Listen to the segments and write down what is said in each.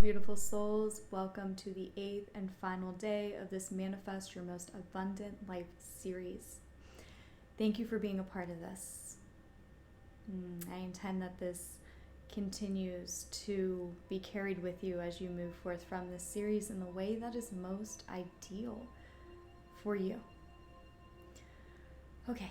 beautiful souls. Welcome to the 8th and final day of this Manifest Your Most Abundant Life series. Thank you for being a part of this. I intend that this continues to be carried with you as you move forth from this series in the way that is most ideal for you. Okay.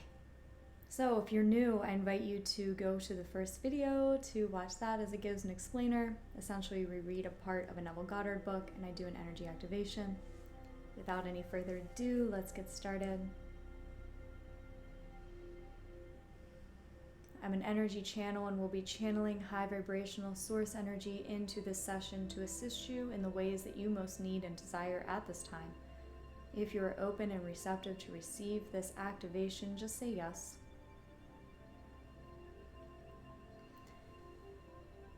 So if you're new, I invite you to go to the first video to watch that, as it gives an explainer. Essentially, we read a part of a Neville Goddard book and I do an energy activation. Without any further ado, let's get started. I'm an energy channel and will be channeling high vibrational source energy into this session to assist you in the ways that you most need and desire at this time. If you are open and receptive to receive this activation, just say yes.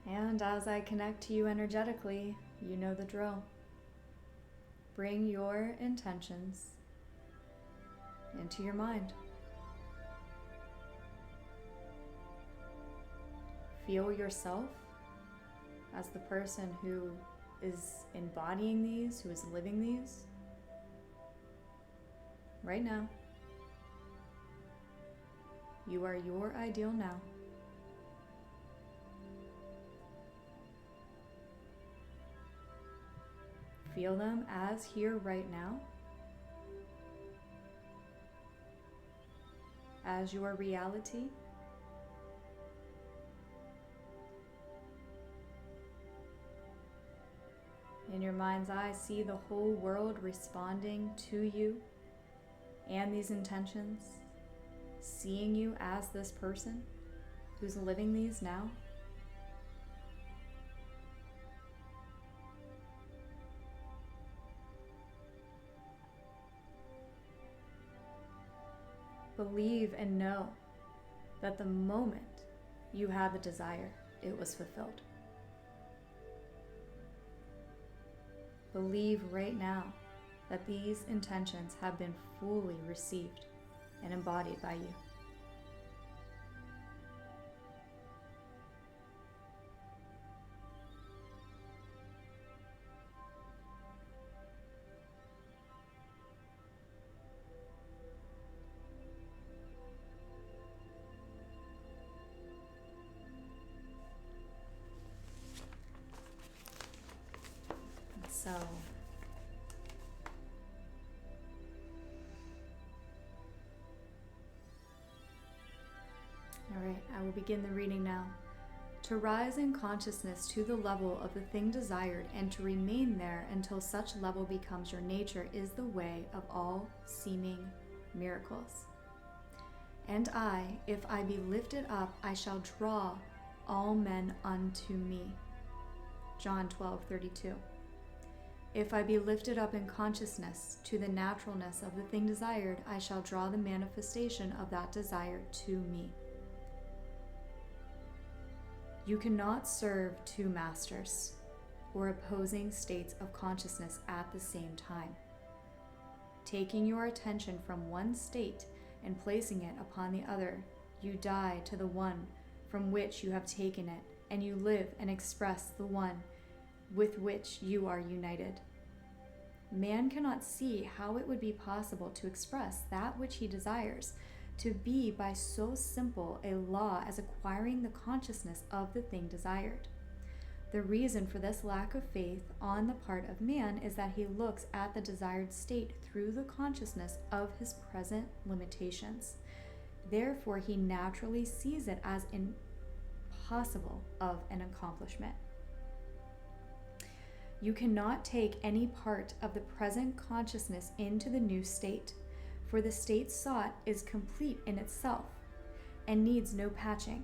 And as I connect to you energetically, you know the drill. Bring your intentions into your mind. Feel yourself as the person who is embodying these, who is living these right now. You are your ideal now. Feel them as here right now, as your reality. In your mind's eye, see the whole world responding to you and these intentions, seeing you as this person who's living these now. Believe and know that the moment you had the desire, it was fulfilled. Believe right now that these intentions have been fully received and embodied by you. So, all right, I will begin the reading now. To rise in consciousness to the level of the thing desired and to remain there until such level becomes your nature is the way of all seeming miracles. And I, if I be lifted up, I shall draw all men unto me. John 12:32. If I be lifted up in consciousness to the naturalness of the thing desired, I shall draw the manifestation of that desire to me. You cannot serve two masters or opposing states of consciousness at the same time. Taking your attention from one state and placing it upon the other, you die to the one from which you have taken it, and you live and express the one with which you are united. Man cannot see how it would be possible to express that which he desires to be by so simple a law as acquiring the consciousness of the thing desired. The reason for this lack of faith on the part of man is that he looks at the desired state through the consciousness of his present limitations. Therefore, he naturally sees it as impossible of an accomplishment. You cannot take any part of the present consciousness into the new state, for the state sought is complete in itself and needs no patching.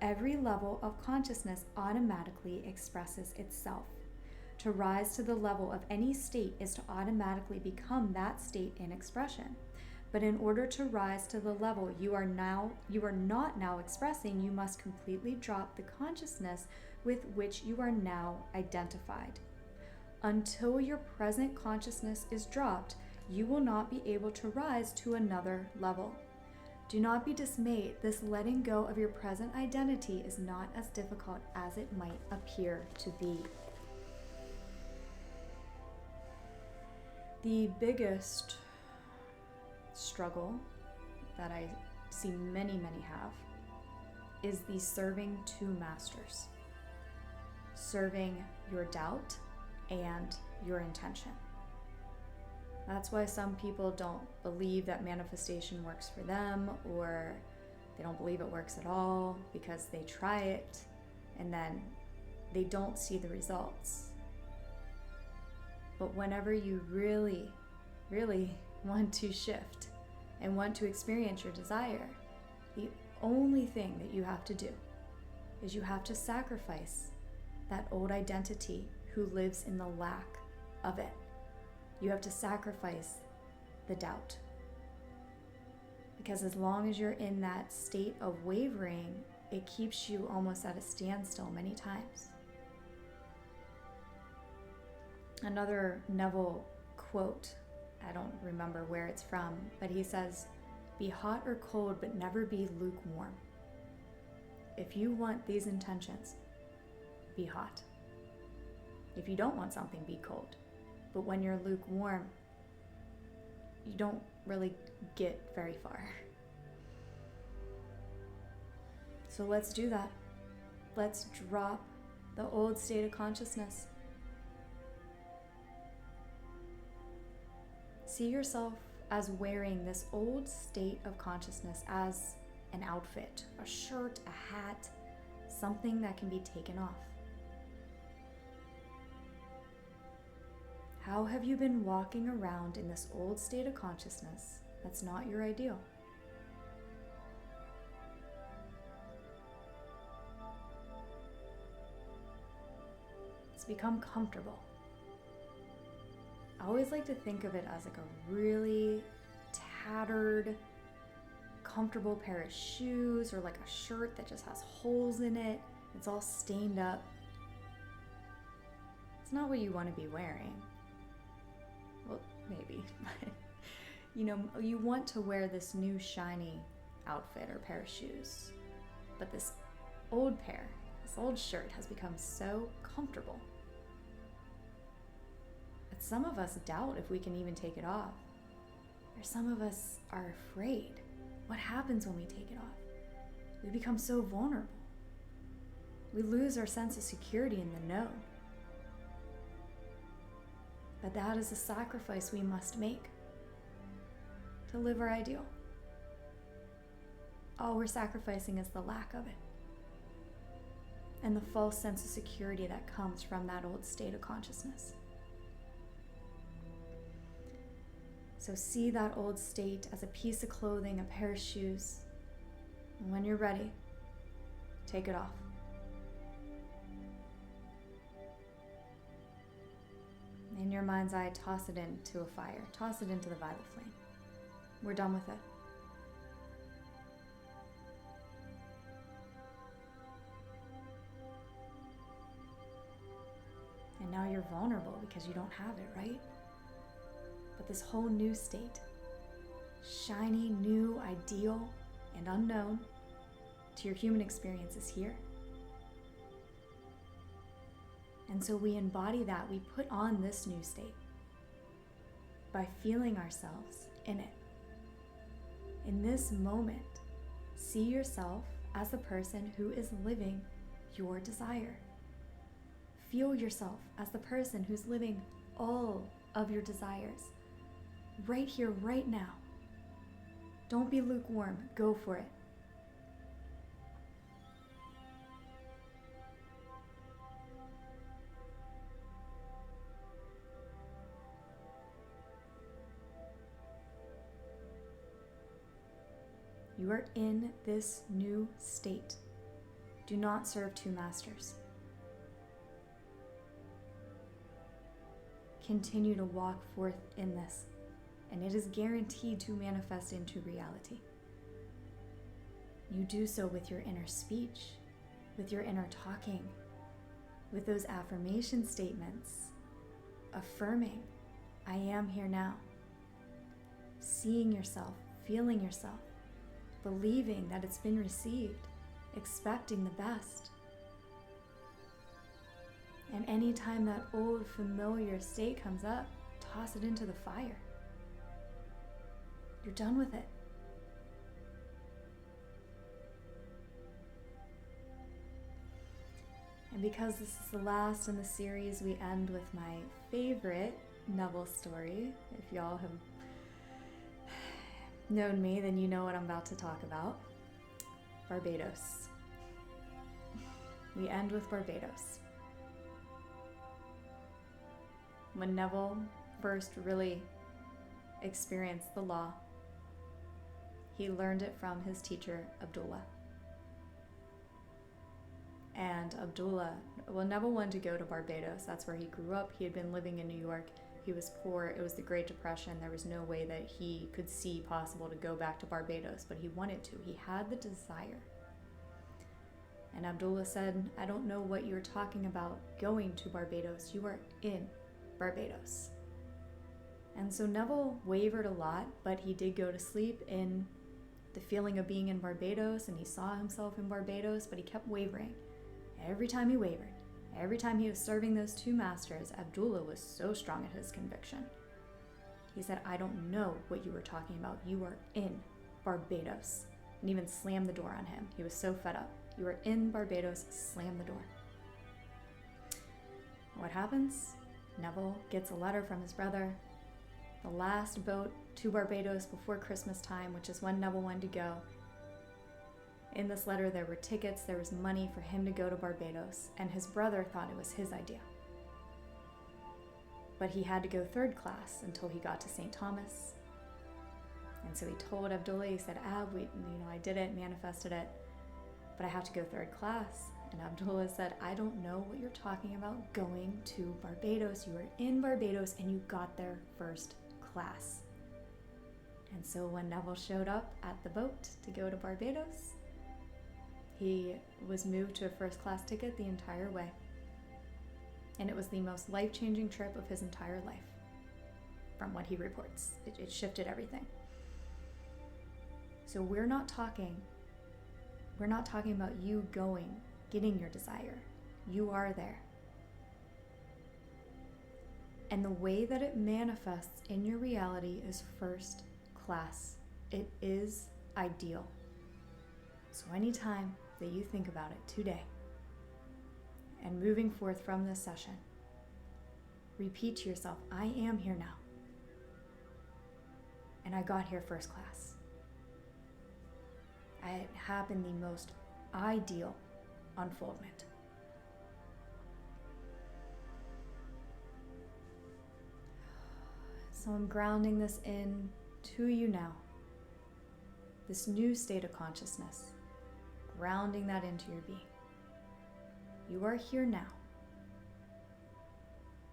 Every level of consciousness automatically expresses itself. To rise to the level of any state is to automatically become that state in expression. But in order to rise to the level you are not now expressing, you must completely drop the consciousness with which you are now identified. Until your present consciousness is dropped, you will not be able to rise to another level. Do not be dismayed. This letting go of your present identity is not as difficult as it might appear to be. The biggest struggle that I see many have is the serving two masters. Serving your doubt and your intention. That's why some people don't believe that manifestation works for them, or they don't believe it works at all because they try it and then they don't see the results. But whenever you really want to shift and want to experience your desire, the only thing that you have to do is you have to sacrifice that old identity who lives in the lack of it. You have to sacrifice the doubt. Because as long as you're in that state of wavering, it keeps you almost at a standstill many times. Another Neville quote, I don't remember where it's from, but he says, "Be hot or cold, but never be lukewarm." If you want these intentions, be hot. If you don't want something, be cold. But when you're lukewarm, you don't really get very far. So let's do that. Let's drop the old state of consciousness. See yourself as wearing this old state of consciousness as an outfit, a shirt, a hat, something that can be taken off. How have you been walking around in this old state of consciousness that's not your ideal? It's become comfortable. I always like to think of it as like a really tattered, comfortable pair of shoes, or like a shirt that just has holes in it. It's all stained up. It's not what you want to be wearing. Well, maybe, but you want to wear this new shiny outfit or pair of shoes. But this old shirt has become so comfortable. But some of us doubt if we can even take it off. Or some of us are afraid. What happens when we take it off? We become so vulnerable. We lose our sense of security in the known. But that is a sacrifice we must make to live our ideal. All we're sacrificing is the lack of it and the false sense of security that comes from that old state of consciousness. So see that old state as a piece of clothing, a pair of shoes, and when you're ready, take it off. In your mind's eye, toss it into a fire. Toss it into the violet flame. We're done with it. And now you're vulnerable because you don't have it, right? But this whole new state, shiny, new, ideal, and unknown to your human experience is here. And so we embody that, we put on this new state by feeling ourselves in it. In this moment, see yourself as the person who is living your desire. Feel yourself as the person who's living all of your desires, right here, right now. Don't be lukewarm, go for it. You are in this new state. Do not serve two masters. Continue to walk forth in this, and it is guaranteed to manifest into reality. You do so with your inner speech, with your inner talking, with those affirmation statements, affirming, I am here now. Seeing yourself, feeling yourself, believing that it's been received, expecting the best. And anytime that old familiar state comes up, toss it into the fire. You're done with it. And because this is the last in the series, we end with my favorite Neville story. If y'all have known me, then you know what I'm about to talk about. Barbados. We end with Barbados. When Neville first really experienced the law, he learned it from his teacher, Abdullah. And Neville wanted to go to Barbados. That's where he grew up. He had been living in New York. He was poor. It was the Great Depression. There was no way that he could see possible to go back to Barbados, but he wanted to. He had the desire. And Abdullah said, I don't know what you're talking about going to Barbados. You are in Barbados. And so Neville wavered a lot, but he did go to sleep in the feeling of being in Barbados, and he saw himself in Barbados, but he kept wavering. Every time he wavered, every time he was serving those two masters, Abdullah was so strong in his conviction. He said, I don't know what you were talking about. You are in Barbados. And even slammed the door on him. He was so fed up. You are in Barbados, slam the door. What happens? Neville gets a letter from his brother. The last boat to Barbados before Christmas time, which is when Neville wanted to go. In this letter, there were tickets, there was money for him to go to Barbados, and his brother thought it was his idea. But he had to go third class until he got to St. Thomas. And so he told Abdullah, he said, I did it, manifested it, but I have to go third class. And Abdullah said, I don't know what you're talking about going to Barbados. You are in Barbados and you got there first class. And so when Neville showed up at the boat to go to Barbados, he was moved to a first class ticket the entire way. And it was the most life-changing trip of his entire life, from what he reports. It shifted everything. So we're not talking about you getting your desire. You are there. And the way that it manifests in your reality is first class. It is ideal. So anytime that you think about it today, and moving forth from this session, repeat to yourself, I am here now. And I got here first class. It happened the most ideal unfoldment. So I'm grounding this in to you now. This new state of consciousness. Grounding that into your being. You are here now.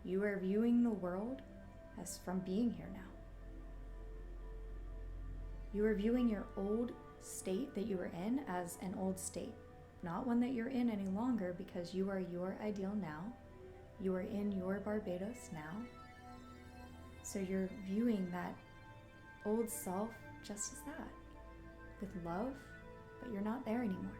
You are viewing the world as from being here now. You are viewing your old state that you were in as an old state, not one that you're in any longer, because you are your ideal now. You are in your Barbados now. So you're viewing that old self just as that, with love, but you're not there anymore.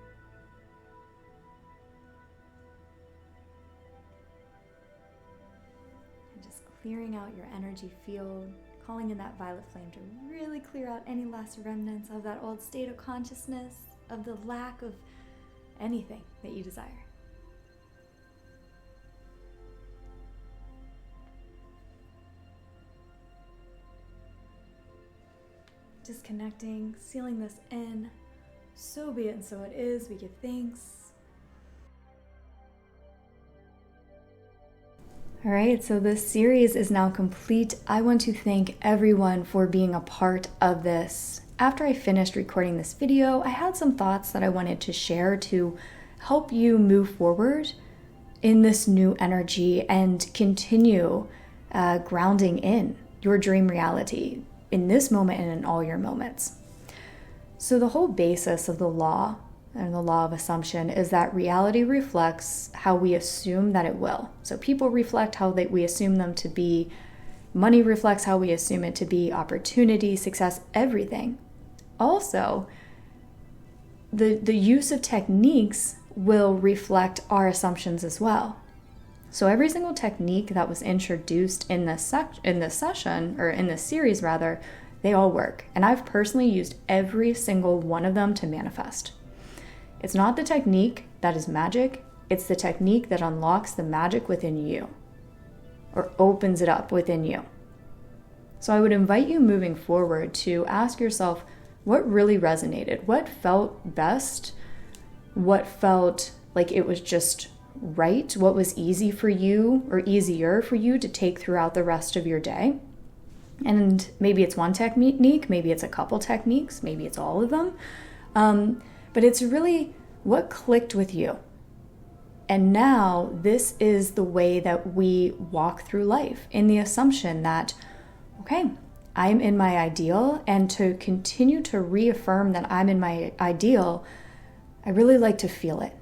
And just clearing out your energy field, calling in that violet flame to really clear out any last remnants of that old state of consciousness, of the lack of anything that you desire. Disconnecting, sealing this in. So be it and so it is. We give thanks. All right, so this series is now complete. I want to thank everyone for being a part of this. After I finished recording this video, I had some thoughts that I wanted to share to help you move forward in this new energy and continue grounding in your dream reality in this moment and in all your moments. So the whole basis of the law and the law of assumption is that reality reflects how we assume that it will. So people reflect how we assume them to be. Money reflects how we assume it to be. Opportunity, success, everything. Also, the use of techniques will reflect our assumptions as well. So every single technique that was introduced in this session, or in this series rather, they all work. And I've personally used every single one of them to manifest. It's not the technique that is magic, it's the technique that unlocks the magic within you, or opens it up within you. So I would invite you moving forward to ask yourself, what really resonated? What felt best? What felt like it was just right? What was easy for you, or easier for you to take throughout the rest of your day? And maybe it's one technique, maybe it's a couple techniques, maybe it's all of them. But it's really what clicked with you. And now this is the way that we walk through life, in the assumption that, okay, I'm in my ideal, and to continue to reaffirm that I'm in my ideal, I really like to feel it.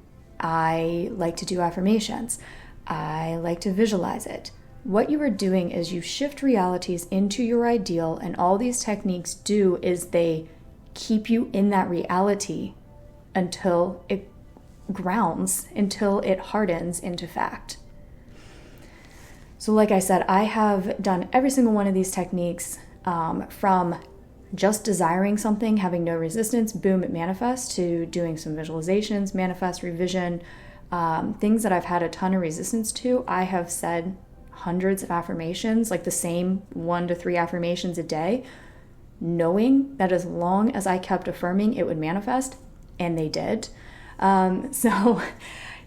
I like to do affirmations. I like to visualize it. What you are doing is you shift realities into your ideal, and all these techniques do is they keep you in that reality until it grounds, until it hardens into fact. So like I said, I have done every single one of these techniques, from just desiring something, having no resistance, boom, it manifests, to doing some visualizations, manifest, revision, things that I've had a ton of resistance to. I have said hundreds of affirmations, like the same 1 to 3 affirmations a day, knowing that as long as I kept affirming, it would manifest, and they did. So,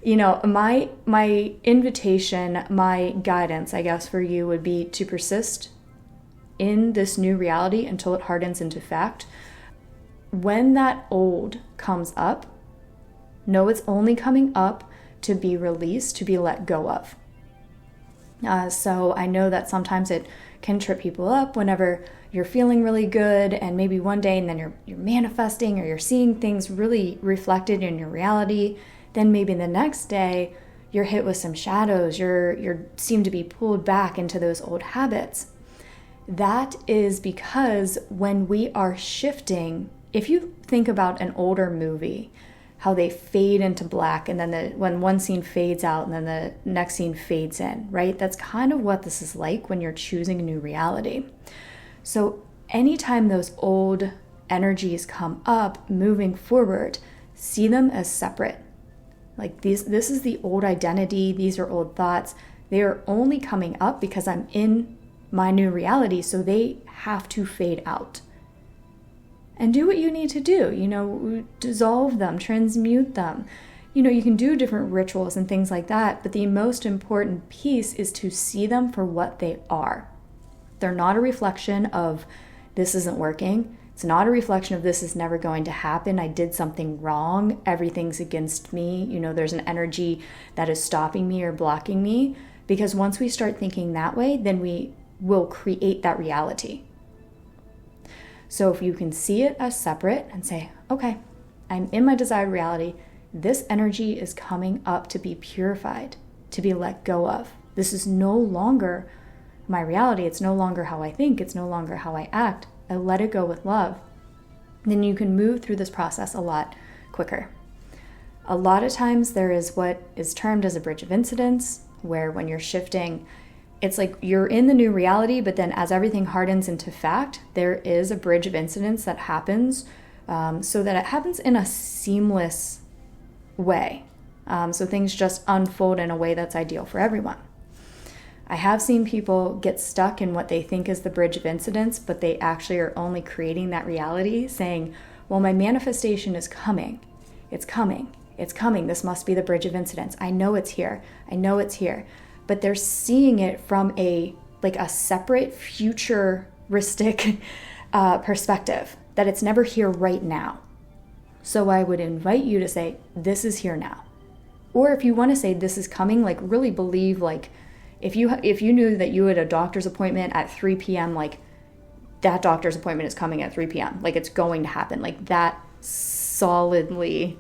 you know, my invitation, my guidance, I guess, for you would be to persist in this new reality until it hardens into fact. When that old comes up, know it's only coming up to be released, to be let go of. So I know that sometimes it can trip people up whenever you're feeling really good, and maybe one day and then you're manifesting, or you're seeing things really reflected in your reality. Then maybe the next day you're hit with some shadows, you seem to be pulled back into those old habits. That is because when we are shifting, if you think about an older movie, how they fade into black, and then when one scene fades out and then the next scene fades in, right? That's kind of what this is like when you're choosing a new reality. So anytime those old energies come up, moving forward, see them as separate. Like this is the old identity, these are old thoughts. They are only coming up because I'm in my new reality, so they have to fade out. And do what you need to do, dissolve them, transmute them. You can do different rituals and things like that, but the most important piece is to see them for what they are. They're not a reflection of this isn't working. It's not a reflection of this is never going to happen. I did something wrong. Everything's against me. There's an energy that is stopping me or blocking me. Because once we start thinking that way, then we will create that reality. So if you can see it as separate and say, okay, I'm in my desired reality. This energy is coming up to be purified, to be let go of. This is no longer my reality. It's no longer how I think. It's no longer how I act. I let it go with love. Then you can move through this process a lot quicker. A lot of times there is what is termed as a bridge of incidence, where when you're shifting, it's like you're in the new reality, but then as everything hardens into fact, there is a bridge of incidence that happens, so that it happens in a seamless way. So things just unfold in a way that's ideal for everyone. I have seen people get stuck in what they think is the bridge of incidence, but they actually are only creating that reality, saying, well, my manifestation is coming. It's coming. It's coming. This must be the bridge of incidence. I know it's here. I know it's here. But they're seeing it from a separate futuristic perspective, that it's never here right now. So I would invite you to say, this is here now. Or if you want to say this is coming, really believe, if you knew that you had a doctor's appointment at 3 p.m., that doctor's appointment is coming at 3 p.m. It's going to happen. That solidly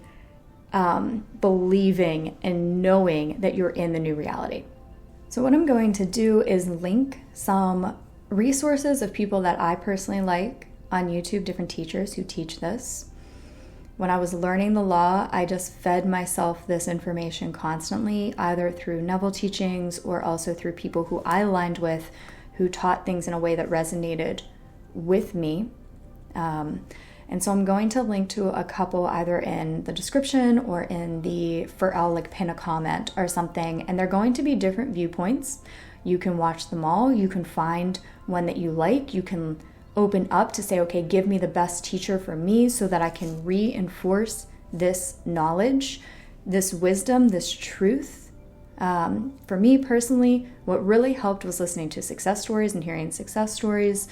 believing and knowing that you're in the new reality. So what I'm going to do is link some resources of people that I personally like on YouTube, different teachers who teach this. When I was learning the law, I just fed myself this information constantly, either through Neville teachings or also through people who I aligned with, who taught things in a way that resonated with me. And so I'm going to link to a couple either in the description or in I'll like pin a comment or something. And they're going to be different viewpoints. You can watch them all. You can find one that you like. You can open up to say, okay, give me the best teacher for me so that I can reinforce this knowledge, this wisdom, this truth. For me personally, what really helped was listening to success stories and hearing success stories.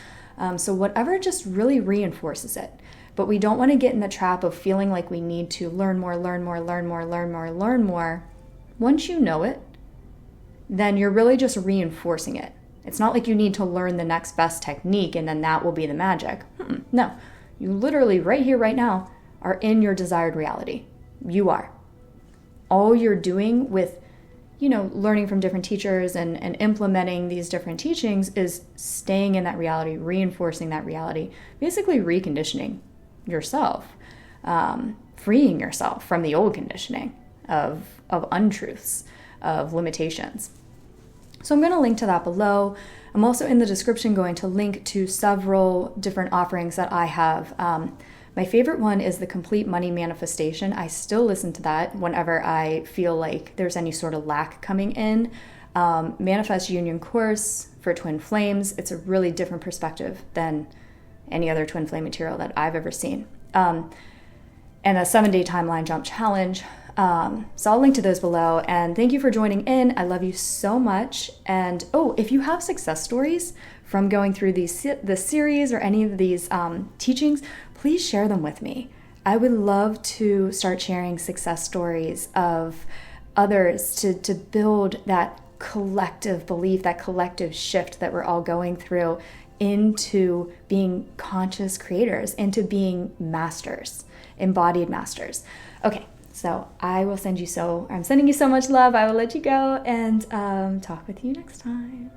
So whatever just really reinforces it. But we don't want to get in the trap of feeling like we need to learn more. Once you know it, then you're really just reinforcing it. It's not like you need to learn the next best technique and then that will be the magic. No, you literally right here, right now, are in your desired reality. You are. All you're doing with, learning from different teachers and implementing these different teachings is staying in that reality, reinforcing that reality, basically reconditioning yourself, freeing yourself from the old conditioning of untruths, of limitations. So I'm going to link to that below. I'm also in the description going to link to several different offerings that I have. My favorite one is the Complete Money Manifestation. I still listen to that whenever I feel like there's any sort of lack coming in. Manifest Union course for Twin Flames. It's a really different perspective than any other Twin Flame material that I've ever seen. And a 7-day timeline jump challenge. So I'll link to those below. And thank you for joining in. I love you so much. And if you have success stories from going through this series or any of these teachings, please share them with me. I would love to start sharing success stories of others to build that collective belief, that collective shift that we're all going through into being conscious creators, into being masters, embodied masters. Okay, so I'm sending you so much love. I will let you go and talk with you next time.